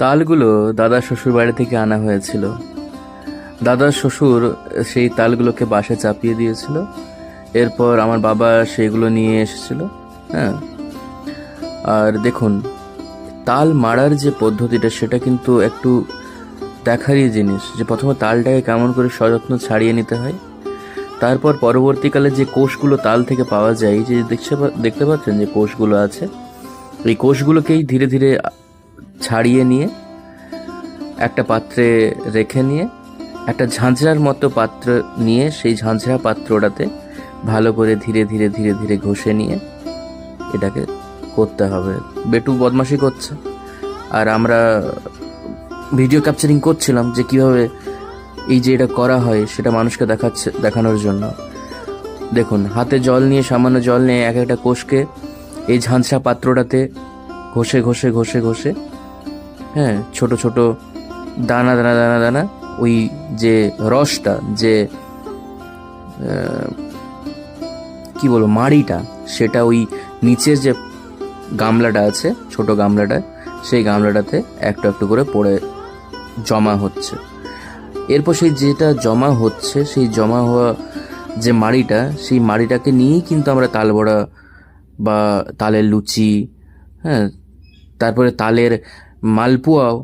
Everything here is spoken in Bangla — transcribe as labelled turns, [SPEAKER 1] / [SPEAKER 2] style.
[SPEAKER 1] তালগুলো দাদা শ্বশুর বাড়ি থেকে আনা হয়েছিল। দাদা শ্বশুর সেই তালগুলোকে বাসে চাপিয়ে দিয়েছিল। এরপর আমার বাবা সেগুলো নিয়ে এসেছিল। হ্যাঁ, আর দেখুন, তাল মারার যে পদ্ধতিটা সেটা কিন্তু একটু দেখারই জিনিস, যে প্রথমে তালটাকে কেমন করে সযত্ন ছাড়িয়ে নিতে হয়। তারপর পরবর্তীকালে যে কোষগুলো তাল থেকে পাওয়া যায়, যে দেখতে পাচ্ছেন যে কোষগুলো আছে, এই কোষগুলোকেই ধীরে ধীরে ছাড়িয়ে নিয়ে একটা পাত্রে রেখে নিয়ে একটা ঝাঁঝরার মতো পাত্র নিয়ে সেই ঝাঁঝরা পাত্রটাতে ভালো করে ধীরে ধীরে ধীরে ধীরে ঘষে নিয়ে এটাকে করতে হবে। বেটু বদমাশি করছে, আর আমরা ভিডিও ক্যাপচারিং করছিলাম যে কিভাবে এই যে এটা করা হয় সেটা মানুষকে দেখানোর জন্য। দেখুন, হাতে জল নিয়ে, সামান্য জল নিয়ে এক একটা কোষকে এই ঝাঁঝরা পাত্রটাতে ঘষে ঘষে ঘষে ঘষে, হ্যাঁ, ছোট ছোট দানা দানা দানা দানা ওই যে রসটা, যে কি বলবো, মাড়িটা, সেটা ওই নিচের যে গামলাটা আছে, ছোট গামলাটা, সেই গামলাটাতে একটু একটু করে পড়ে জমা হচ্ছে। এরপর সেই যেটা জমা হচ্ছে, সেই জমা হওয়া যে মাড়িটা, সেই মাড়িটাকে নিয়েই কিন্তু আমরা তাল বড়া বা তালের লুচি, হ্যাঁ, তারপরে তালের মালপোয়াও